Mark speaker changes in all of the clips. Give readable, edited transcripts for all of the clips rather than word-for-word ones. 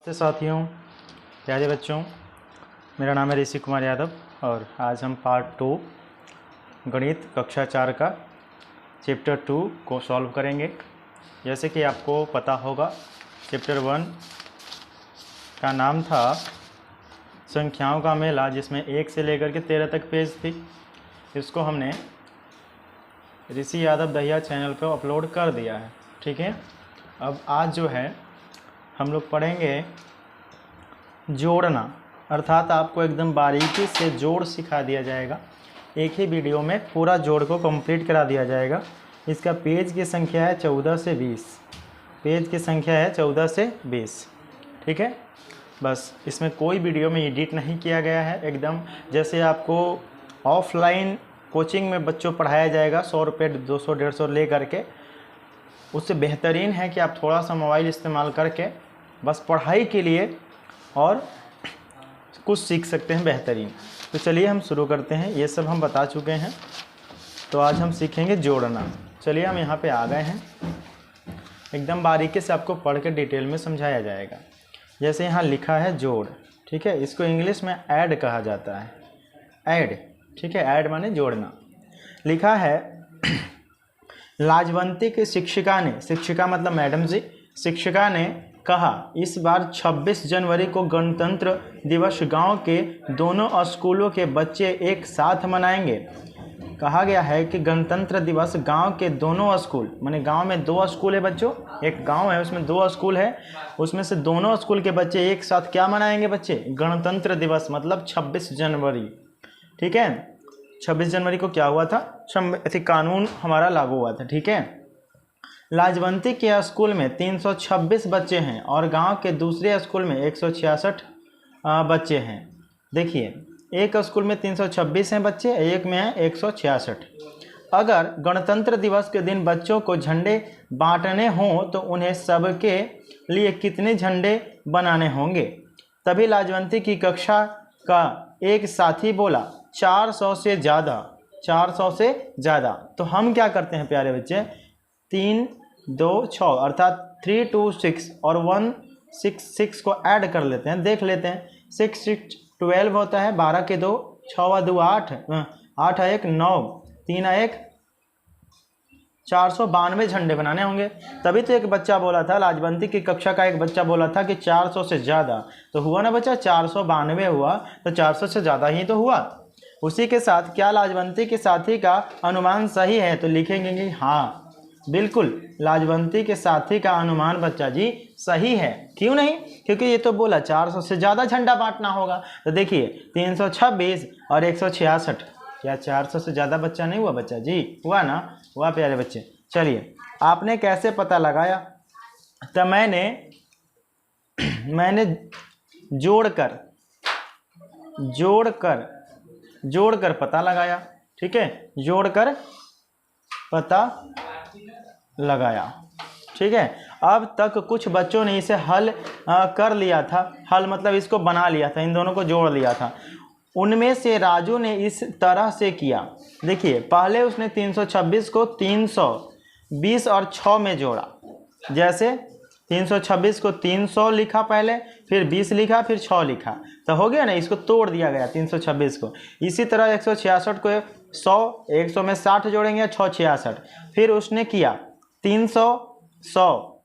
Speaker 1: नमस्ते साथियों, प्यारे बच्चों, मेरा नाम है ऋषि कुमार यादव और आज हम पार्ट 2 गणित कक्षा 4 का चैप्टर 2 को सॉल्व करेंगे। जैसे कि आपको पता होगा, चैप्टर 1 का नाम था संख्याओं का मेला, जिसमें 1 से लेकर के 13 तक पेज थी। इसको हमने ऋषि यादव दहिया चैनल पर अपलोड कर दिया है। ठीक है, अब आज जो है हम लोग पढ़ेंगे जोड़ना, अर्थात आपको एकदम बारीकी से जोड़ सिखा दिया जाएगा। एक ही वीडियो में पूरा जोड़ को कंप्लीट करा दिया जाएगा। इसका पेज की संख्या है 14 से 20। पेज की संख्या है 14 से 20। ठीक है, बस इसमें कोई वीडियो में एडिट नहीं किया गया है। एकदम जैसे आपको ऑफलाइन कोचिंग में बच्चों पढ़ाया जाएगा 100 रुपये 200 150 ले करके, उससे बेहतरीन है कि आप थोड़ा सा मोबाइल इस्तेमाल करके बस पढ़ाई के लिए और कुछ सीख सकते हैं बेहतरीन। तो चलिए हम शुरू करते हैं। ये सब हम बता चुके हैं, तो आज हम सीखेंगे जोड़ना। चलिए हम यहाँ पे आ गए हैं। एकदम बारीकी से आपको पढ़ के डिटेल में समझाया जाएगा। जैसे यहाँ लिखा है जोड़, ठीक है, इसको इंग्लिश में ऐड कहा जाता है, ऐड। ठीक है, ऐड माने जोड़ना। लिखा है लाजवंती की शिक्षिका ने, शिक्षिका मतलब मैडम जी, शिक्षिका ने कहा इस बार 26 जनवरी को गणतंत्र दिवस गांव के दोनों स्कूलों के बच्चे एक साथ मनाएंगे। कहा गया है कि गणतंत्र दिवस गांव के दोनों स्कूल, माने गांव में 2 स्कूल है बच्चों, एक गांव है उसमें 2 स्कूल है, उसमें से दोनों स्कूल के बच्चे एक साथ क्या मनाएंगे बच्चे? गणतंत्र दिवस, मतलब 26 जनवरी। ठीक है, 26 जनवरी को क्या हुआ था? कानून हमारा लागू हुआ था। ठीक है, लाजवंती के स्कूल में 326 बच्चे हैं और गांव के दूसरे स्कूल में 166 बच्चे हैं। देखिए, एक स्कूल में 326 हैं बच्चे, एक में है 166। अगर गणतंत्र दिवस के दिन बच्चों को झंडे बांटने हों तो उन्हें सबके लिए कितने झंडे बनाने होंगे? तभी लाजवंती की कक्षा का एक साथी बोला 400 से ज़्यादा, 400 से ज़्यादा। तो हम क्या करते हैं प्यारे बच्चे, 3 2 6 अर्थात 3 2 6 और 1 6 6 को ऐड कर लेते हैं, देख लेते हैं। 6 6 12 होता है, 12 के 2, 6 2 8, 8 1 9, 3 1 492 झंडे बनाने होंगे। तभी तो एक बच्चा बोला था, लाजवंती की कक्षा का एक बच्चा बोला था कि 400 से ज़्यादा। तो हुआ ना बच्चा, 492 हुआ, तो 400 से ज़्यादा ही तो हुआ। उसी के साथ क्या लाजवंती के साथी का अनुमान सही है? तो लिखेंगे कि हाँ बिल्कुल, लाजवंती के साथी का अनुमान बच्चा जी सही है। क्यों नहीं? क्योंकि ये तो बोला 400 से ज़्यादा झंडा बांटना होगा। तो देखिए 326 और 166, क्या 400 से ज़्यादा बच्चा नहीं हुआ बच्चा जी? हुआ ना? हुआ प्यारे बच्चे। चलिए, आपने कैसे पता लगाया? तो मैंने जोड़कर पता लगाया। ठीक है, जोड़कर पता लगाया। ठीक है, अब तक कुछ बच्चों ने इसे हल कर लिया था। हल मतलब इसको बना लिया था, इन दोनों को जोड़ लिया था। उनमें से राजू ने इस तरह से किया। देखिए, पहले उसने 326 को 320 और 6 में जोड़ा। जैसे 326 को 300 लिखा पहले, फिर 20 लिखा, फिर 6 लिखा, तो हो गया ना, इसको तोड़ दिया गया 326 को। इसी तरह 166 को 100, 100 में 60 जोड़ेंगे, 6 66। फिर उसने किया 300 100,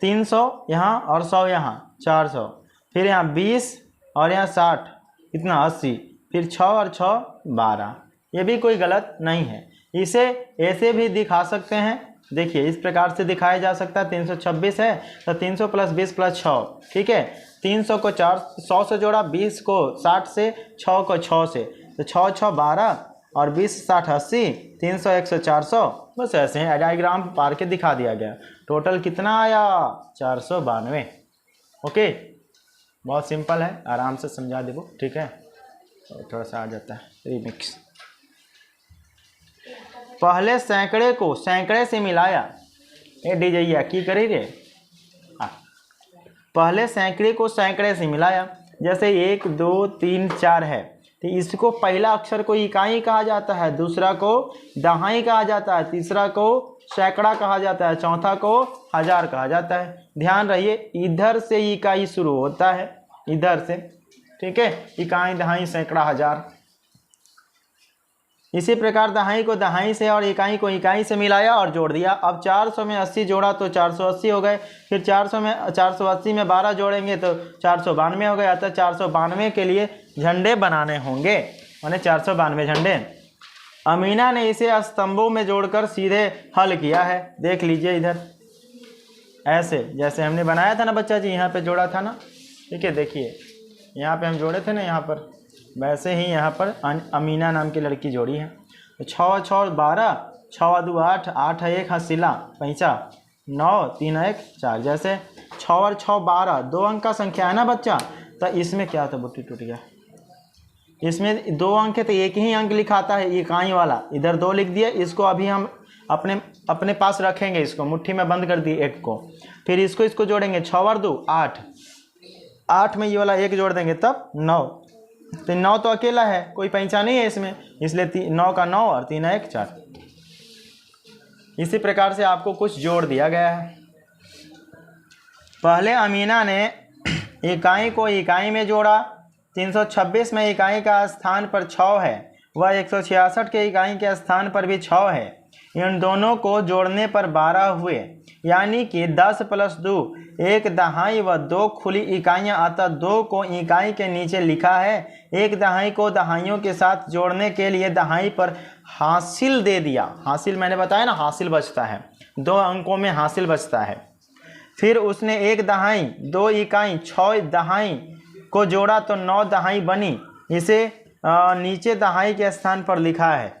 Speaker 1: 300 यहाँ और 100 यहाँ, 400। फिर यहाँ 20 और यहाँ 60, कितना 80। फिर 6 और 6 12। ये भी कोई गलत नहीं है। इसे ऐसे भी दिखा सकते हैं। देखिए, इस प्रकार से दिखाया जा सकता है। 326 है तो 300 + 20 + 6। ठीक है, 300 को 100 से जोड़ा, 20 को 60 से, 6 को 6 से, तो 6 6 12 और 20 60 80, 300 100 400। बस ऐसे हैं, डायग्राम पार के दिखा दिया गया। टोटल कितना आया? 492। ओके, बहुत सिंपल है, आराम से समझा देबो। ठीक है, तो थोड़ा सा आ जाता है रिमिक्स। पहले सैकड़े को सैकड़े से मिलाया। ए डीजैया की करी रे? पहले सैकड़े को सैकड़े से मिलाया। जैसे 1 2 3 4 है, तो इसको पहला अक्षर को इकाई कहा जाता है, दूसरा को दहाई कहा जाता है, तीसरा को सैकड़ा कहा जाता है, चौथा को हजार कहा जाता है। ध्यान रहिए, इधर से इकाई शुरू होता है, इधर से, ठीक है, इकाई, दहाई, सैकड़ा, हजार। इसी प्रकार दहाई को दहाई से और इकाई को इकाई से मिलाया और जोड़ दिया। अब 400 में 80 जोड़ा तो 480 हो गए, फिर 480 में 12 जोड़ेंगे तो 492 हो गए। अतः 492 के लिए झंडे बनाने होंगे, माने 492 झंडे। अमीना ने इसे स्तंभों में जोड़कर सीधे हल किया है। देख लीजिए इधर, ऐसे जैसे हमने बनाया था ना बच्चा जी, यहाँ पे जोड़ा था ना, ठीक है, देखिए यहाँ पे हम जोड़े थे ना, यहाँ पर वैसे ही यहाँ पर अमीना नाम की लड़की जोड़ी है। तो 6 6 12, 6 2 8, 8 1 हसीला 5, 9 3 1 4। जैसे 6 और 6 12, 2 अंक का संख्या है ना बच्चा, तो इसमें क्या था, बुट्टी टूट गया, इसमें 2 अंक है तो एक ही अंक लिखाता है इकाई वाला, इधर 2 लिख दिया। इसको अभी हम अपने पास रखेंगे, इसको मुट्ठी में बंद कर दिए एक को, फिर इसको जोड़ेंगे, 6 और 2 8, 8 में ये वाला 1 जोड़ देंगे तब 9, तो 9 तो अकेला है, कोई पहचान नहीं है इसमें, इसलिए 9 का 9 और 3 1 4। इसी प्रकार से आपको कुछ जोड़ दिया गया है। पहले अमीना ने इकाई को इकाई में जोड़ा, 326 में इकाई का स्थान पर 6 है, वह 166 के इकाई के स्थान पर भी 6 है। इन दोनों को जोड़ने पर 12 हुए, यानी कि 10 + 2 1 दहाई व 2 खुली इकाइयाँ, अतः 2 को इकाई के नीचे लिखा है। 1 दहाई को दहाइयों के साथ जोड़ने के लिए दहाई पर हासिल दे दिया। हासिल मैंने बताया ना, हासिल बचता है, 2 अंकों में हासिल बचता है। फिर उसने 1 दहाई 2 इकाई 6 दहाई को जोड़ा तो 9 दहाई बनी। इसे नीचे दहाई के स्थान पर लिखा है,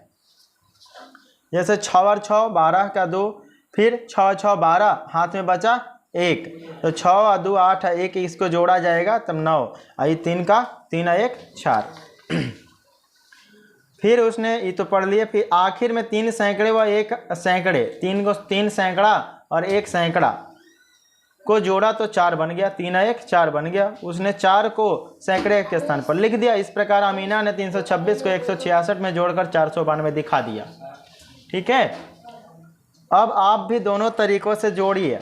Speaker 1: जैसे 6 और 6 12 का 2, फिर 6 6 12, हाथ में बचा 1, तो 6 और 2 8 1, इसको जोड़ा जाएगा तब 9, आई 3 का 3 1 4। फिर उसने ये तो पढ़ लिए, फिर आखिर में 3 सैकड़े व 1 सैकड़े, 3 सैकड़ा और 1 सैकड़ा को जोड़ा तो 4 बन गया, 3 1 4 बन गया। उसने 4 को सैकड़े के स्थान पर लिख दिया। इस प्रकार अमीना ने 326 को 166 में जोड़कर 492 दिखा दिया, ठीक है। अब आप भी दोनों तरीकों से जोड़िए,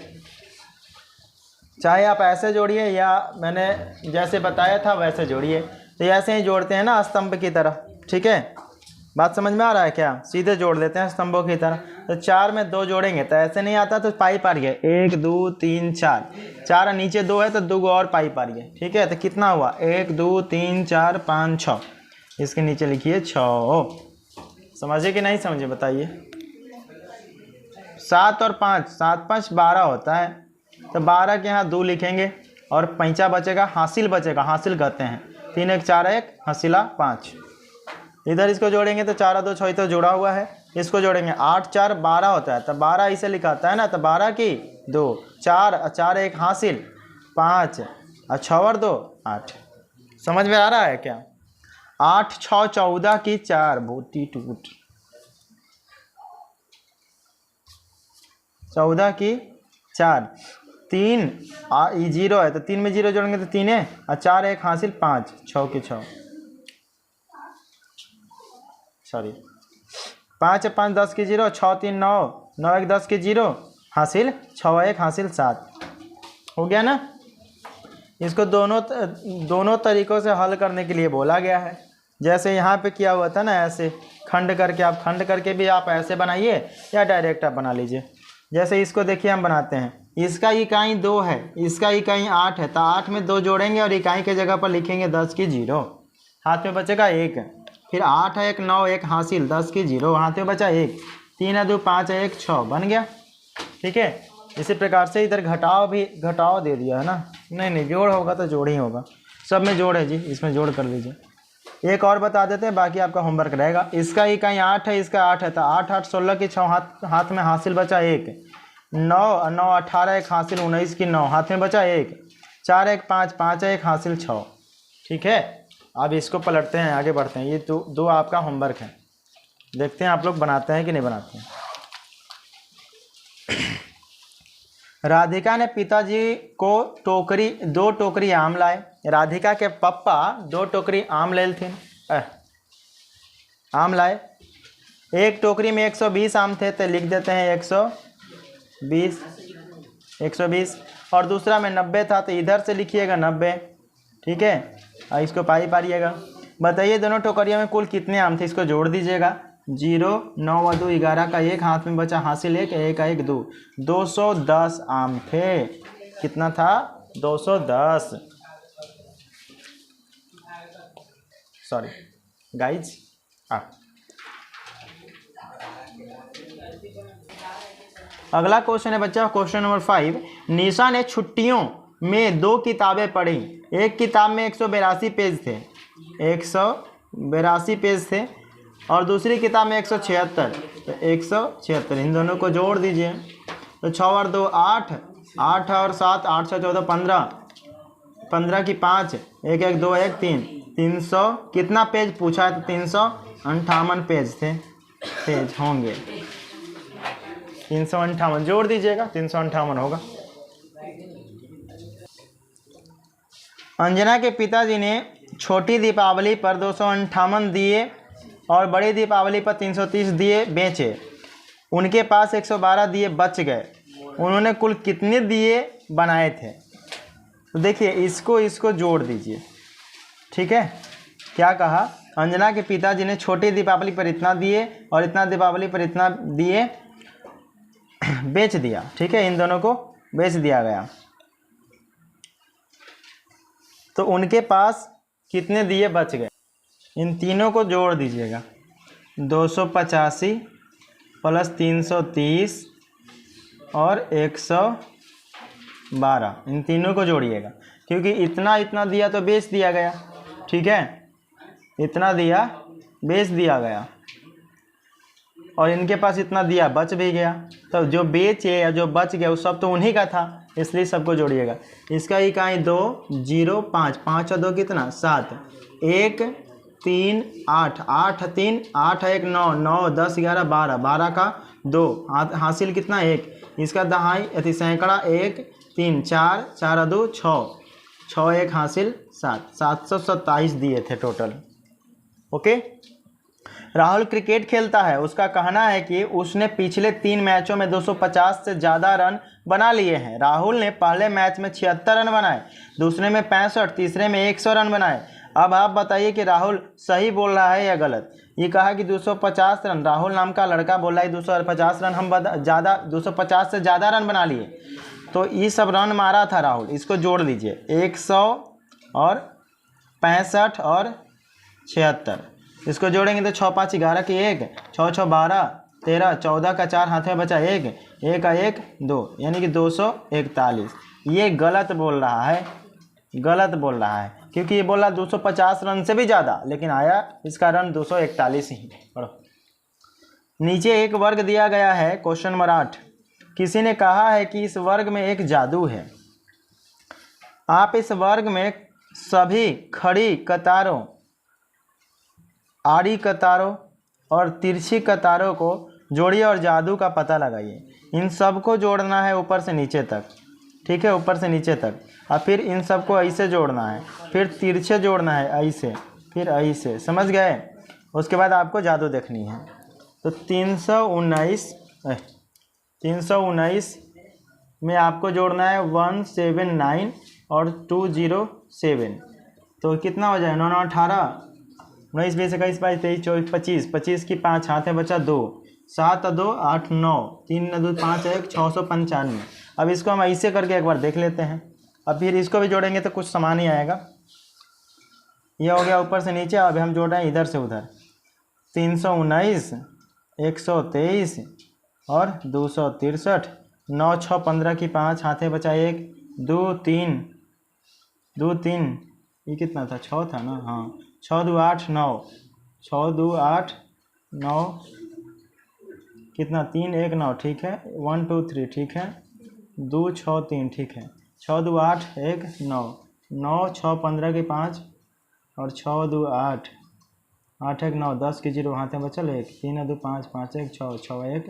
Speaker 1: चाहे आप ऐसे जोड़िए या मैंने जैसे बताया था वैसे जोड़िए। तो ऐसे ही जोड़ते हैं ना स्तंभ की तरह, ठीक है, बात समझ में आ रहा है क्या? सीधे जोड़ देते हैं स्तंभों की तरह। तो 4 में 2 जोड़ेंगे तो ऐसे नहीं आता, तो पाई पार गए, 1 2 3 4, 4 नीचे 2 है तो 2 और पाई पार गए, ठीक है। तो कितना हुआ, 1 2 3 4 5 6, इसके नीचे लिखिए 6। समझे कि नहीं समझे बताइए। 7 और 5, 7 5 12 होता है, तो 12 के यहाँ 2 लिखेंगे और 5 बचेगा, हासिल बचेगा, हासिल कहते हैं। 3 1 4 1 हसीला 5। इधर इसको जोड़ेंगे तो 4 2 6 तो जोड़ा हुआ है, इसको जोड़ेंगे 8 4 12 होता है, तो 12 इसे लिखाता है ना, तो 12 की 2, 4 4 1 हासिल 5 और 6 और 2 8। समझ में आ रहा है क्या? 8 6 14 की 4, बोटी टूट, 14 की 4, 3 0 है तो 3 में 0 जोड़ेंगे तो 3 है और 4 1 हासिल 5, 6 की 6, सॉरी 5 5 10 की 0, 6 3 9, 9 1 10 की 0 हासिल 6 1 हासिल 7। हो गया ना। इसको दोनों तरीक़ों से हल करने के लिए बोला गया है। जैसे यहाँ पे किया हुआ था ना, ऐसे खंड करके, आप खंड करके भी आप ऐसे बनाइए या डायरेक्ट आप बना लीजिए। जैसे इसको देखिए हम बनाते हैं, इसका इकाई 2 है, इसका इकाई 8 है, तो 8 में 2 जोड़ेंगे और इकाई के जगह पर लिखेंगे 10 की 0, हाथ में बचेगा 1। फिर 8 1 9 1 हासिल 10 की 0, हाथ में बचा 1, 3 2 5 1 6 बन गया, ठीक है। इसी प्रकार से इधर घटाव दे दिया है ना, नहीं जोड़ होगा तो जोड़ ही होगा, सब में जोड़ है जी, इसमें जोड़ कर लीजिए। एक और बता देते हैं, बाकी आपका होमवर्क रहेगा। इसका इकाई 8 है, इसका 8 है, तो 8 8 16 की 6, हाथ में हासिल बचा 1, 9 9 18 1 हासिल 19 की 9, हाथ में बचा 1, 4 1 5 5 1 हासिल 6, ठीक है। अब इसको पलटते हैं, आगे बढ़ते हैं। ये दो आपका होमवर्क है, देखते हैं आप लोग बनाते हैं कि नहीं बनाते हैं। राधिका ने पिताजी को 2 टोकरी आम लाए। राधिका के पप्पा 2 टोकरी आम ले थिन, आम लाए। एक टोकरी में 120 आम थे तो लिख देते हैं 120 और दूसरा में 90 था तो इधर से लिखिएगा 90। ठीक है, और इसको पाई पारिएगा। बताइए दोनों टोकरियों में कुल कितने आम थे, इसको जोड़ दीजिएगा। 0 9 व 2 11 का 1 हाथ में बचा, हासिल 1 1 का 1 2, 210 आम थे। कितना था? 210। Sorry guys. अगला क्वेश्चन है बच्चा, क्वेश्चन नंबर 5। निशा ने छुट्टियों में 2 किताबें पढ़ी। एक किताब में 182 पेज थे, 182 पेज थे, और दूसरी किताब में 176, तो 176 इन दोनों को जोड़ दीजिए। तो 6 और 2 8, 8 और 7 8 6 14 15, 15 की 5 1 1 2 1 3, 300 कितना पेज पूछा है? तो 358 पेज होंगे। 358 जोड़ दीजिएगा, 358 होगा। अंजना के पिताजी ने छोटी दीपावली पर 258 दिए और बड़ी दीपावली पर 330 दिए बेचे। उनके पास 112 दिए बच गए। उन्होंने कुल कितने दिए बनाए थे? तो देखिए इसको जोड़ दीजिए। ठीक है, क्या कहा? अंजना के पिताजी ने छोटी दीपावली पर इतना दिए और इतना दीपावली पर इतना दिए बेच दिया। ठीक है, इन दोनों को बेच दिया गया। तो उनके पास कितने दिए बच गए? इन तीनों को जोड़ दीजिएगा। 285 प्लस 330 और 112, इन तीनों को जोड़िएगा, क्योंकि इतना इतना दिया तो बेच दिया गया। ठीक है, इतना दिया बेच दिया गया और इनके पास इतना दिया बच भी गया। तो जो बेचे या जो बच गया वो सब तो उन्हीं का था, इसलिए सबको जोड़िएगा। इसका इकाई 2 0 5 5 और 2 कितना? 7 1 3 8 8 3 8 1 9 9 10 11 12 12 का 2 हासिल कितना? 1। इसका दहाई अति सैकड़ा 1 3 4 4 और 2 6 6 1 हासिल 7 727 दिए थे टोटल। ओके। राहुल क्रिकेट खेलता है। उसका कहना है कि उसने पिछले 3 मैचों में 250 से ज़्यादा रन बना लिए हैं। राहुल ने पहले मैच में 76 रन बनाए, दूसरे में 65, तीसरे में 100 रन बनाए। अब आप बताइए कि राहुल सही बोल रहा है या गलत। ये कहा कि 250 रन, राहुल नाम का लड़का बोल रहा है 250 रन हम 250 से ज़्यादा रन बना लिए, तो ये सब रन मारा था राहुल। इसको जोड़ लीजिए, 100 और 65 और 76, इसको जोड़ेंगे तो 6 5 11 की 1, 6 6 12 13, 14 का 4 हाथ में बचा 1, 1 का 1 2, यानी कि 241। ये गलत बोल रहा है, गलत बोल रहा है, क्योंकि ये बोला 250 रन से भी ज़्यादा, लेकिन आया इसका रन 241 ही। पढ़ो। नीचे एक वर्ग दिया गया है, क्वेश्चन नंबर 8। किसी ने कहा है कि इस वर्ग में एक जादू है। आप इस वर्ग में सभी खड़ी कतारों, आड़ी कतारों और तिरछी कतारों को जोड़िए और जादू का पता लगाइए। इन सब को जोड़ना है ऊपर से नीचे तक। ठीक है, ऊपर से नीचे तक, और फिर इन सब को ऐसे जोड़ना है, फिर तिरछे जोड़ना है ऐसे, फिर ऐसे। समझ गए? उसके बाद आपको जादू देखनी है। तो 319 में आपको जोड़ना है 179 और 207। तो कितना हो जाए? 9 9 18, 19 20 21 22 23 24 25, 25 की 5 हाथ में बचा 2, 7 2 8 9, 3 2 5 1 695। अब इसको हम ऐसे करके एक बार देख लेते हैं। अब फिर इसको भी जोड़ेंगे तो कुछ समान ही आएगा। ये हो गया ऊपर से नीचे। अब हम जोड़ रहे हैं इधर से उधर। 319, 123 और 263, 9 6 15 की 5 हाथ में बचा 1 2 3 2 3, ये कितना था? 6 था ना? हाँ, 6 2 8 9, 6 2 8 9, कितना? 3 1 9। ठीक है, 1 2 3 ठीक है, 2 6 3 ठीक है, 6 2 8 1 9, 9 6 15 की 5 और 6 2 8 8 1 9, 10 की 0 हाथ में बचल 1, 3 2 5 5 1 6 6 1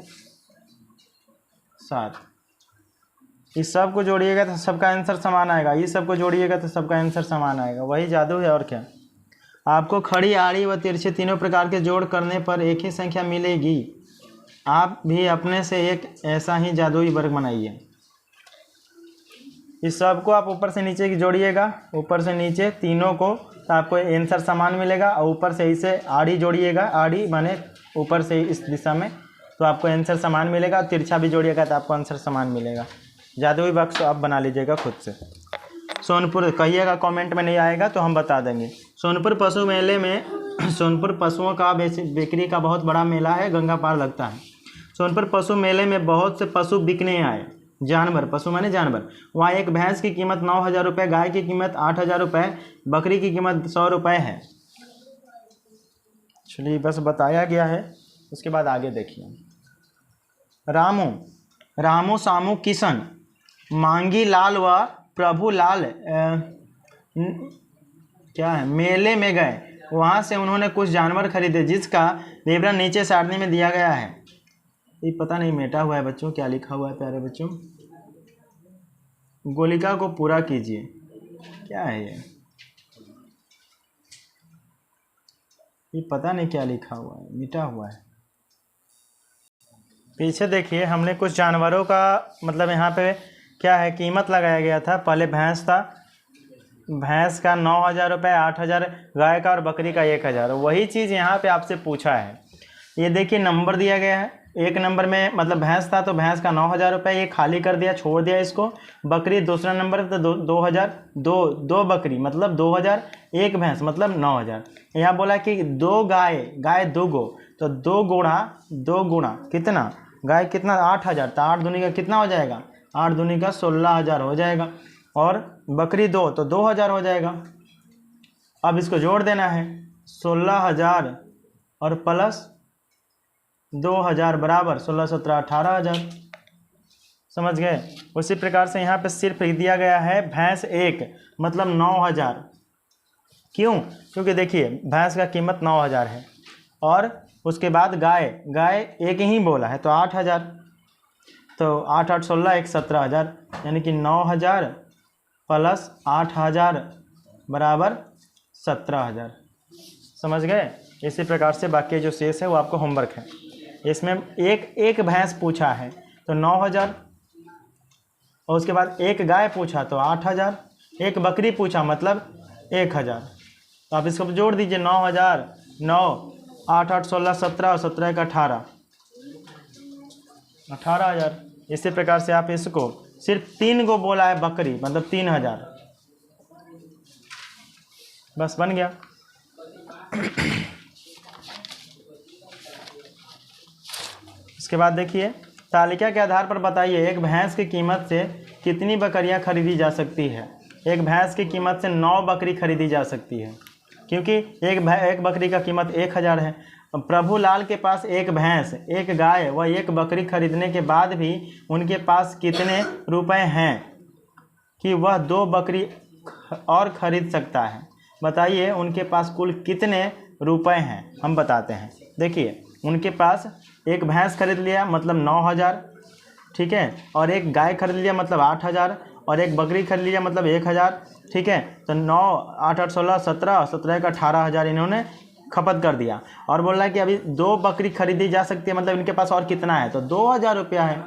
Speaker 1: 7। इस सब को जोड़िएगा तो सबका आंसर समान आएगा, ये सब को जोड़िएगा तो सबका आंसर समान आएगा। वही जादू है और क्या। आपको खड़ी, आड़ी व तिरछे तीनों प्रकार के जोड़ करने पर एक ही संख्या मिलेगी। आप भी अपने से एक ऐसा ही जादुई वर्ग बनाइए। इस सब को आप ऊपर से नीचे की जोड़िएगा, ऊपर से नीचे तीनों को, तो आपको आंसर समान मिलेगा। और ऊपर से इसे आड़ी जोड़िएगा, आड़ी माने ऊपर से इस दिशा में, तो आपको आंसर समान मिलेगा। तिरछा भी जोड़िएगा तो आपको आंसर समान मिलेगा। जादुई बक्स आप बना लीजिएगा खुद से। सोनपुर कहिएगा, कमेंट में नहीं आएगा तो हम बता देंगे। सोनपुर पशु मेले में सोनपुर पशुओं का बिक्री का बहुत बड़ा मेला है, गंगा पार लगता है। सोनपुर पशु मेले में बहुत से पशु बिकने आए। जानवर, पशु माने जानवर। वहाँ एक भैंस की कीमत 9,000 रुपये, गाय की कीमत 8,000 रुपये, बकरी की कीमत 100 रुपये है। चलिए बस बताया गया है, उसके बाद आगे देखिए। रामू सामू किशन मांगी लाल व प्रभु लाल क्या है मेले में गए। वहाँ से उन्होंने कुछ जानवर खरीदे जिसका विवरण नीचे सारणी में दिया गया है। ये पता नहीं मेटा हुआ है बच्चों, क्या लिखा हुआ है प्यारे बच्चों। गोलिका को पूरा कीजिए, क्या है ये पता नहीं क्या लिखा हुआ है, मिटा हुआ है। पीछे देखिए, हमने कुछ जानवरों का मतलब यहाँ पे क्या है कीमत लगाया गया था। पहले भैंस था, भैंस का 9,000 रुपये, 8,000 गाय का और बकरी का 1,000। वही चीज़ यहाँ पे आपसे पूछा है। ये देखिए नंबर दिया गया है। एक नंबर में मतलब भैंस था तो भैंस का 9,000 रुपये, ये खाली कर दिया, छोड़ दिया इसको। बकरी दूसरा नंबर तो 2,000, दो बकरी मतलब 2,000, एक भैंस मतलब 9,000। यहाँ बोला कि 2 गाय 2 गो, तो 2 गुणा कितना, गाय कितना 8,000, तो 8 दूनी का कितना हो जाएगा, 8 दूनी का 16,000 हो जाएगा। और बकरी 2 तो 2,000 हो जाएगा। अब इसको जोड़ देना है, 16,000 और प्लस 2,000 बराबर 16, 17, 18,000। समझ गए। उसी प्रकार से यहाँ पे सिर्फ दिया गया है भैंस 1 मतलब 9,000। क्यों? क्योंकि देखिए भैंस का कीमत 9,000 है और उसके बाद गाय एक ही बोला है तो 8,000, तो 8 8 16 1 17,000, यानी कि 9,000 प्लस 8,000 बराबर 17,000। समझ गए। इसी प्रकार से बाकी जो शेष है वो आपको होमवर्क है। इसमें एक भैंस पूछा है तो 9,000, और उसके बाद एक गाय पूछा तो 8,000, एक बकरी पूछा मतलब 1,000। तो आप इसको जोड़ दीजिए, 9,000, 9, 8 8 16 17 और 17 का 18, 18,000। इसी प्रकार से आप इसको सिर्फ 3 को बोला है बकरी मतलब 3,000, बस बन गया। इसके बाद देखिए, तालिका के आधार पर बताइए एक भैंस की कीमत से कितनी बकरियां खरीदी जा सकती है। एक भैंस की कीमत से 9 बकरी खरीदी जा सकती है, क्योंकि एक बकरी का कीमत 1,000 है। प्रभुलाल के पास एक भैंस, एक गाय व एक बकरी खरीदने के बाद भी उनके पास कितने रुपए हैं कि वह 2 बकरी और खरीद सकता है। बताइए उनके पास कुल कितने रुपए हैं, हम बताते हैं। देखिए उनके पास एक भैंस खरीद लिया मतलब 9,000, ठीक है, और एक गाय खरीद लिया मतलब 8,000, और एक बकरी खरीद लिया मतलब 1,000, ठीक है। तो 9 8 8 16 17, 17 का 18,000 इन्होंने खपत कर दिया। और बोल रहा है कि अभी 2 बकरी खरीदी जा सकती है, मतलब इनके पास और कितना है, तो 2,000 रुपया है,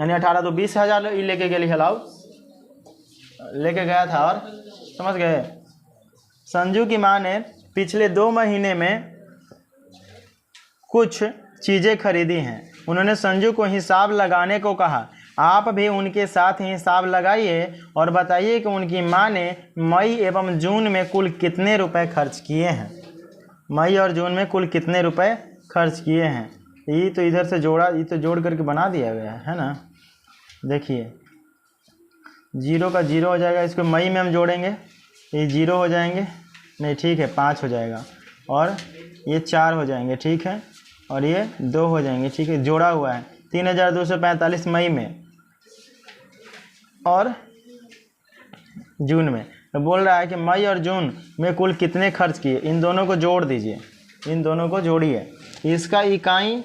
Speaker 1: यानी 18 तो 20,000 लेके गए, हलाओ लेके गया था। और समझ गए। संजू की माँ ने पिछले 2 महीने में कुछ चीज़ें खरीदी हैं। उन्होंने संजू को हिसाब लगाने को कहा। आप भी उनके साथ हिसाब लगाइए और बताइए कि उनकी माँ ने मई एवं जून में कुल कितने रुपए खर्च किए हैं। मई और जून में कुल कितने रुपए खर्च किए हैं। ये तो इधर से जोड़ा, ये तो जोड़ करके बना दिया गया है ना। देखिए 0 का 0 हो जाएगा, इसको मई में हम जोड़ेंगे, ये 0 हो जाएंगे, नहीं ठीक है 5 हो जाएगा, और ये 4 हो जाएंगे, ठीक है, और ये 2 हो जाएंगे, ठीक है, जोड़ा हुआ है। 3,245 मई में और जून में। तो बोल रहा है कि मई और जून में कुल कितने खर्च किए। इन दोनों को जोड़ दीजिए, इन दोनों को जोड़िए। इसका इकाई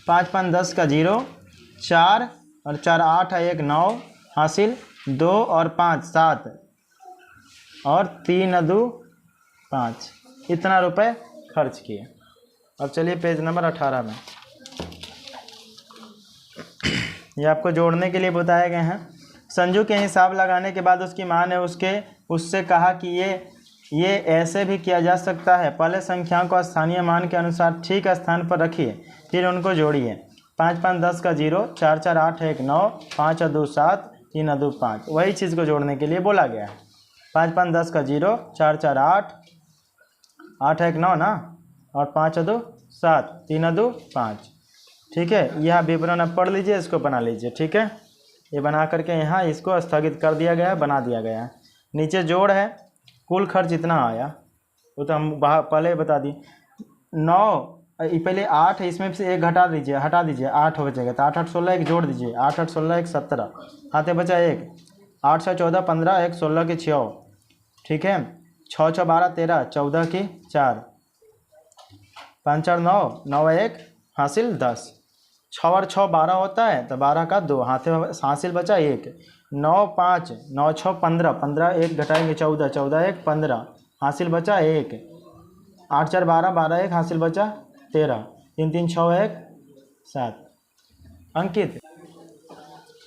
Speaker 1: 5 5 10 का 0, 4 और 4 8 है 1 9 हासिल, 2 और 5 7 और 3 2 5, इतना रुपए खर्च किए। अब चलिए पेज नंबर 18 में, ये आपको जोड़ने के लिए बताए गए हैं। संजू के हिसाब लगाने के बाद उसकी माँ ने उससे कहा कि ये ऐसे भी किया जा सकता है। पहले संख्याओं को स्थानीय मान के अनुसार ठीक स्थान पर रखिए, फिर उनको जोड़िए। 5 5 10 का 0, 4 4 8 1 9, 5 और 2 7, 3 और 2 5। वही चीज़ को जोड़ने के लिए बोला गया है। 5 5 10 का 0, 4 4 8, 8 1 9 ना, और 5 और 2 7, 3 और 2 5। ठीक है, यह विवरण अब पढ़ लीजिए, इसको बना लीजिए। ठीक है, ये बना करके यहाँ इसको स्थगित कर दिया गया है, बना दिया गया है। नीचे जोड़ है, कुल खर्च इतना आया, वो तो हम पहले बता दिए। 9 पहले 8 है, इसमें से एक हटा दीजिए 8 हो बचेगा, तो 8 8 16 एक जोड़ दीजिए, 8 8 16 1 17, हाथे बचा 1, 8 6 14 15 1 16 की 6। ठीक है, 6 6 12 13, 14 की 4, 5 4 9, 9 1 हासिल 10। 6 और 6 12 होता है, तो 12 का 2, हासिल बचा 1। 9 5 9 6 15, 15 1 घटाएंगे 14, 14 1 15, हासिल बचा 1। 8 4 12, 12 1 हासिल बचा 13, 3 3 6 1 7। अंकित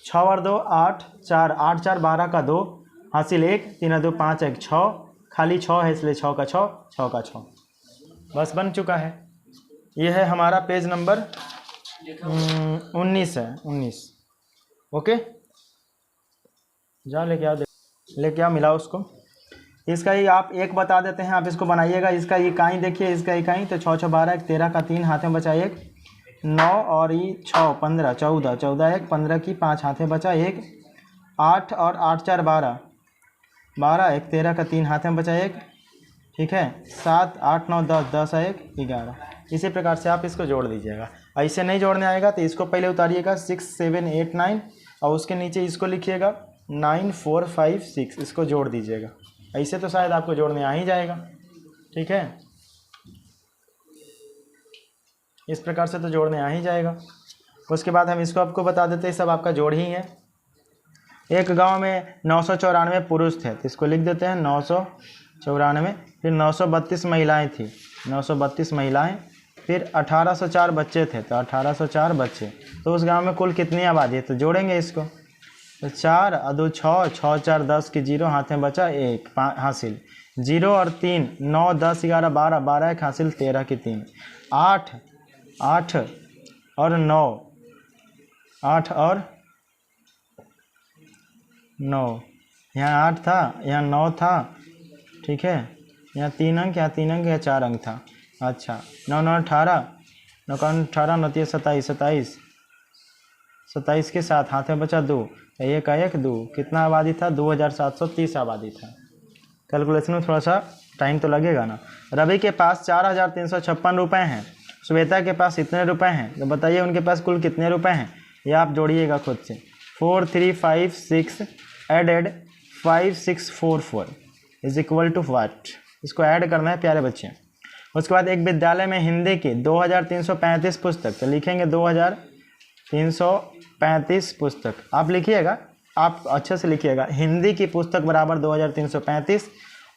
Speaker 1: 6 और 2 8 4, 8 4 12 का 2, हासिल 1, 3 और 2 5 1 6, खाली 6 है इसलिए 6 का 6, 6 का 6। बस बन चुका है। यह है हमारा पेज नंबर 19 है, 19। ओके, जा लेके आओ मिलाओ उसको। इसका ही आप एक बता देते हैं, आप इसको बनाइएगा। इसका इकाई देखिए, इसका इकाई तो 6 6 12 1 13 का 3, हाथ में बचा 1। 9 और ये 6 15 14, 14 1 15 की 5, हाथ में बचा 1। 8 और 8 4 12, 12 1 13 का 3, हाथ में बचा 1। ठीक है, 7 8 9 10, 10 1 11। इसी प्रकार से आप इसको जोड़ दीजिएगा। ऐसे नहीं जोड़ने आएगा तो इसको पहले उतारिएगा 6 7 8 9, और उसके नीचे इसको लिखिएगा 9 4 5 6, इसको जोड़ दीजिएगा। ऐसे तो शायद आपको जोड़ने आ ही जाएगा। ठीक है, इस प्रकार से तो जोड़ने आ ही जाएगा। उसके बाद हम इसको आपको बता देते हैं, सब आपका जोड़ ही है। एक गांव में 994 पुरुष थे, तो इसको लिख देते हैं 994। फिर 932 महिलाएं थी, 932 महिलाएं। फिर 1804 बच्चे थे, तो 1804 बच्चे। तो उस गांव में कुल कितनी आबादी है, तो जोड़ेंगे इसको। तो 4 और 2 6, 6 4 10 की 0, हाथ में बचा 1 हासिल। 0 और 3 9 10 11 12, 12 1 हासिल 13 की 3। 8 8 और 9, 8 और 9, यहाँ 8 था, यहाँ 9 था। ठीक है, यहाँ 3 अंक, यहाँ 3 अंक, यहाँ 4 अंक था। अच्छा, 9 9 18, 9 18 9 27, 27 27 के साथ हाथ में बचा 2, 1 1 2, कितना आबादी था, 2730 आबादी था। कैलकुलेशन में थोड़ा सा टाइम तो लगेगा ना। रवि के पास 4356 रुपये हैं, श्वेता के पास इतने रुपए हैं, तो बताइए उनके पास कुल कितने रुपए हैं। ये आप जोड़िएगा खुद से। 4 3 5 6 added 5644 is equal to what. इसको ऐड करना है प्यारे बच्चे। उसके बाद एक विद्यालय में हिंदी की 2335 पुस्तक, तो लिखेंगे 2335 पुस्तक। आप लिखिएगा, आप अच्छे से लिखिएगा। हिंदी की पुस्तक बराबर 2335,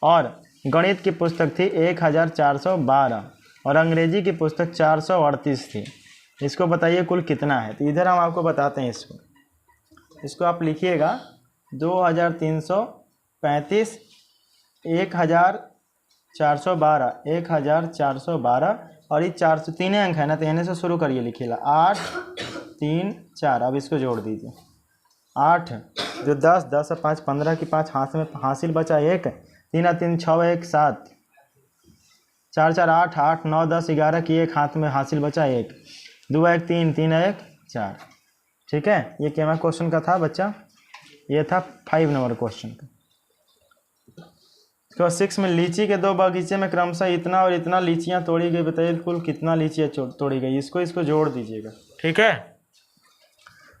Speaker 1: और गणित की पुस्तक थी 1412, और अंग्रेजी की पुस्तक 438 थी। इसको बताइए कुल कितना है। तो इधर हम आपको बताते हैं इसको आप लिखिएगा 2335, 1412, 1412, और ये 400 तीन अंक है ना, तो इन्हें से शुरू करिए, लिखिएगा 8 3 4। अब इसको जोड़ दीजिए। 8 जो 10, 10 और 5 15 की 5, हाथ में हासिल बचा 1। 3 और 3 6 1 7, 4 4 8 8 9 10 11 की 1, हाथ में हासिल बचा 1। 2 1 3, 3 1 4। ठीक है, ये क्या क्वेश्चन का था बच्चा, ये था 5 नंबर क्वेश्चन का। इसके बाद 6 में लीची के 2 बगीचे में क्रमशः इतना और इतना लीचियां तोड़ी गई, बताइए कुल कितना लीचियां तोड़ी गई। इसको जोड़ दीजिएगा। ठीक है,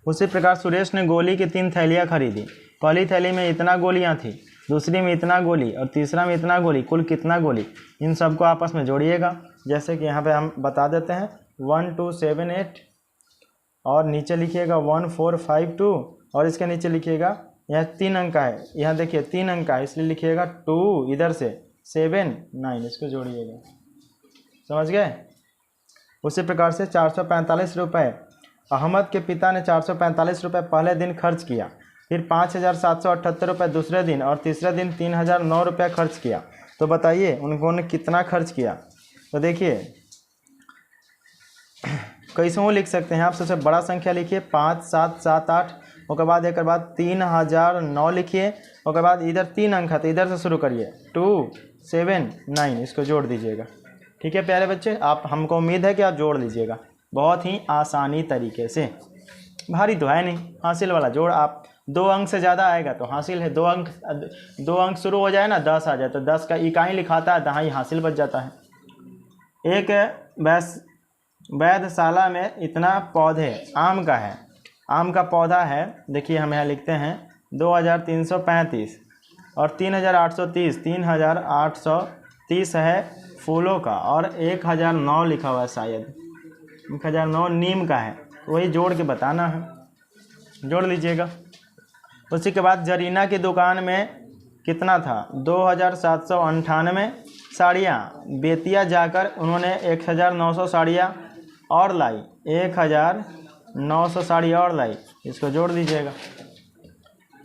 Speaker 1: उसी प्रकार सुरेश ने गोली की 3 थैलियां खरीदी। पहली थैली में इतना गोलियां थी, दूसरी में इतना गोली, और तीसरा में इतना गोली, कुल कितना गोली। इन सबको आपस में जोड़िएगा। जैसे कि यहाँ पे हम बता देते हैं 1 2 7 8, और नीचे लिखिएगा 1 4 5 2, और इसके नीचे लिखिएगा, यहाँ 3 अंक का है, यहाँ देखिए 3 अंक का है, इसलिए लिखिएगा 2 इधर से, 7 9, इसको जोड़िएगा। समझ गए। उसी प्रकार से 445 रुपये अहमद के पिता ने 445 रुपये पहले दिन खर्च किया, फिर 5,778 रुपये दूसरे दिन और तीसरे दिन 3,009 रुपये खर्च किया। तो बताइए उन्होंने कितना खर्च किया। तो देखिए कैसे लिख सकते हैं आप। सबसे बड़ा संख्या लिखिए 5 7 7 8, उसके बाद एक बाद 3,009 लिखिए, उसके बाद इधर 3 अंक है तो इधर से शुरू करिए 2 7 9, इसको जोड़ दीजिएगा। ठीक है प्यारे बच्चे, आप हमको उम्मीद है कि आप जोड़ लीजिएगा बहुत ही आसानी तरीके से। भारी तो है नहीं, हासिल वाला जोड़। आप 2 अंक से ज़्यादा आएगा तो हासिल है। 2 अंक शुरू हो जाए ना 10 आ जाए तो 10 का इकाई लिखाता है, दहाई हासिल बच जाता है। एक वैधशाला में इतना पौधे आम का है, आम का पौधा है। देखिए हम यहाँ लिखते हैं 2,335 और 3,830, 3,830 है फूलों का और 1,009 लिखा हुआ है, शायद 1,009 नीम का है। वही जोड़ के बताना है, जोड़ लीजिएगा। उसी के बाद जरीना की दुकान में कितना था 2,798 साड़ियाँ। बेतिया जाकर उन्होंने 1,900 साड़ियाँ और लाई, 1,900 साड़ी और लाई, इसको जोड़ दीजिएगा।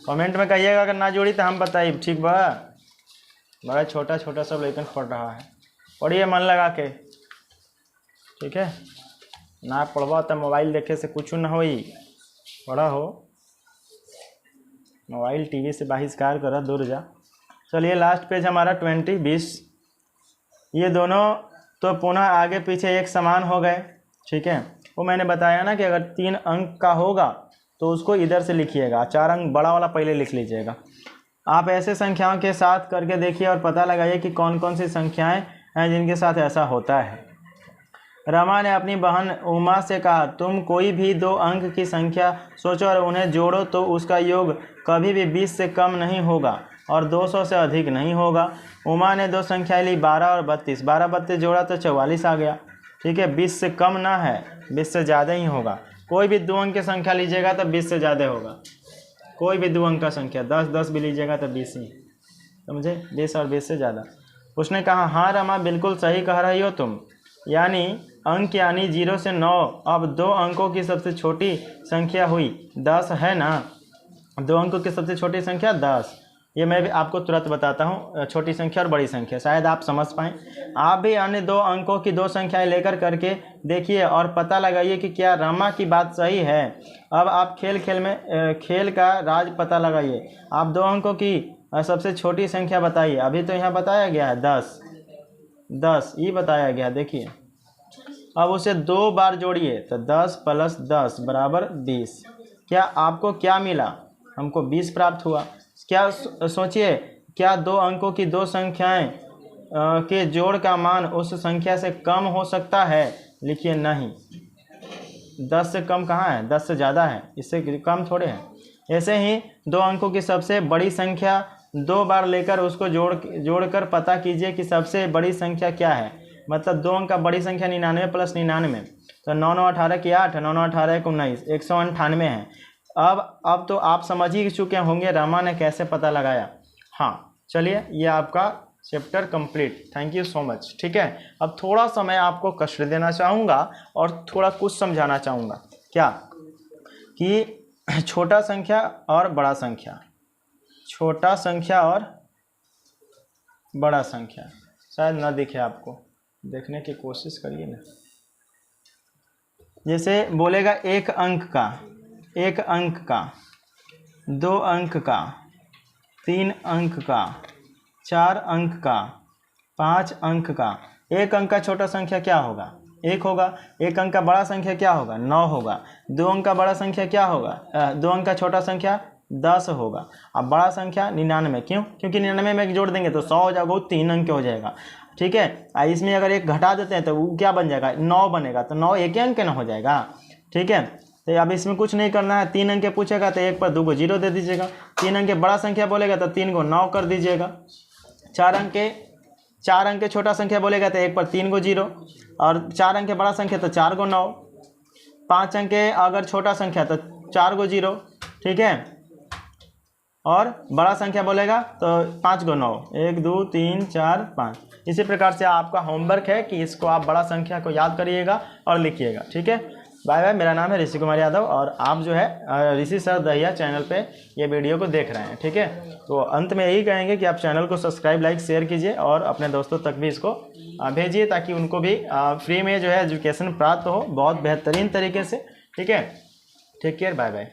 Speaker 1: कमेंट में कहिएगा अगर ना जोड़ी तो हम बताइए। ठीक बा, बड़ा छोटा छोटा सब लेकिन पढ़ रहा है, पढ़िए मन लगा के। ठीक है ना, पढ़वा तो मोबाइल देखे से कुछ ना होई, पढ़ा हो। मोबाइल टीवी से बहिष्कार करा, दूर जा। चलिए लास्ट पेज हमारा 20 20। ये दोनों तो पुनः आगे पीछे एक समान हो गए। ठीक है, वो मैंने बताया ना कि अगर 3 अंक का होगा तो उसको इधर से लिखिएगा, 4 अंक बड़ा वाला पहले लिख लीजिएगा। आप ऐसे संख्याओं के साथ करके देखिए और पता लगाइए कि कौन कौन सी संख्याएं हैं जिनके साथ ऐसा होता है। रमा ने अपनी बहन उमा से कहा, तुम कोई भी 2 अंक की संख्या सोचो और उन्हें जोड़ो तो उसका योग कभी भी 20 से कम नहीं होगा और 200 से अधिक नहीं होगा। उमा ने 2 संख्याएं ली 12 और 32, 12 32 जोड़ा तो 44 आ गया। ठीक है, 20 से कम ना है, 20 से ज़्यादा ही होगा। कोई भी 2 अंक की संख्या लीजिएगा तो 20 से ज़्यादा होगा। कोई भी 2 अंक का संख्या 10 10 भी लीजिएगा तो 20 ही, समझे, 20 और 20 से ज़्यादा। उसने कहा, हाँ रमा बिल्कुल सही कह रही हो तुम, यानी अंक यानी 0 से 9। अब 2 अंकों की सबसे छोटी संख्या हुई 10 है ना, 2 अंकों की सबसे छोटी संख्या 10। ये मैं भी आपको तुरंत बताता हूँ, छोटी संख्या और बड़ी संख्या, शायद आप समझ पाएँ। आप भी अन्य 2 अंकों की 2 संख्याएं लेकर करके देखिए और पता लगाइए कि क्या रमा की बात सही है। अब आप खेल का राज पता लगाइए। आप 2 अंकों की सबसे छोटी संख्या बताइए। अभी तो यहाँ बताया गया है 10 ये बताया गया, देखिए। अब उसे 2 बार जोड़िए तो 10 + 10 = 20। क्या आपको क्या मिला? हमको 20 प्राप्त हुआ। क्या सोचिए, क्या 2 अंकों की 2 संख्याएं के जोड़ का मान उस संख्या से कम हो सकता है? लिखिए नहीं, 10 से कम कहाँ है, 10 से ज़्यादा है, इससे कम थोड़े हैं। ऐसे ही 2 अंकों की सबसे बड़ी संख्या 2 बार लेकर उसको जोड़कर पता कीजिए कि सबसे बड़ी संख्या क्या है। मतलब 2 अंक का बड़ी संख्या 99 + 99, तो 9 9 18 की 8, 9 9 18 19, 198 है। अब तो आप समझ ही चुके होंगे रमा ने कैसे पता लगाया। हाँ चलिए, ये आपका chapter complete. Thank you so much. ठीक है, अब थोड़ा सा मैं आपको कष्ट देना चाहूँगा और थोड़ा कुछ समझाना चाहूँगा। क्या कि छोटा संख्या और बड़ा संख्या, छोटा संख्या और बड़ा संख्या शायद ना दिखे आपको, देखने की कोशिश करिए ना। जैसे बोलेगा 1 अंक का, 1 अंक का, 2 अंक का, 3 अंक का, 4 अंक का, 5 अंक का। 1 अंक का छोटा संख्या क्या होगा? 1 होगा। 1 अंक का बड़ा संख्या क्या होगा? 9 होगा। 2 अंक का बड़ा संख्या क्या होगा? 2 अंक का छोटा संख्या 10 होगा। अब बड़ा संख्या 99। क्यों? क्योंकि 99 में जोड़ देंगे तो 100 हो जाएगा, वो 3 अंक हो जाएगा। ठीक है, इसमें अगर 1 घटा देते हैं तो वो क्या बन जाएगा? 9 बनेगा, तो 9 एक अंक ना हो जाएगा। ठीक है, तो अब इसमें कुछ नहीं करना है। 3 अंक पूछेगा तो 1 पर 2 को 0 दे दीजिएगा। 3 अंक बड़ा संख्या बोलेगा तो 3 को 9 कर दीजिएगा। 4 अंक छोटा संख्या बोलेगा तो 1 पर 3 को 0, और 4 अंक बड़ा संख्या तो 4 को 9। 5 अंक अगर छोटा संख्या तो 4 को 0। ठीक है, और बड़ा संख्या बोलेगा तो 5 × 9, 1 2 3 4 5। इसी प्रकार से आपका होमवर्क है कि इसको आप बड़ा संख्या को याद करिएगा और लिखिएगा। ठीक है, बाय बाय। मेरा नाम है ऋषि कुमार यादव और आप जो है ऋषि सर दहिया चैनल पे ये वीडियो को देख रहे हैं। ठीक है, तो अंत में यही कहेंगे कि आप चैनल को सब्सक्राइब, लाइक, शेयर कीजिए और अपने दोस्तों तक भी इसको भेजिए ताकि उनको भी फ्री में जो है एजुकेशन प्राप्त हो बहुत बेहतरीन तरीके से। ठीक है, टेक केयर, बाय बाय।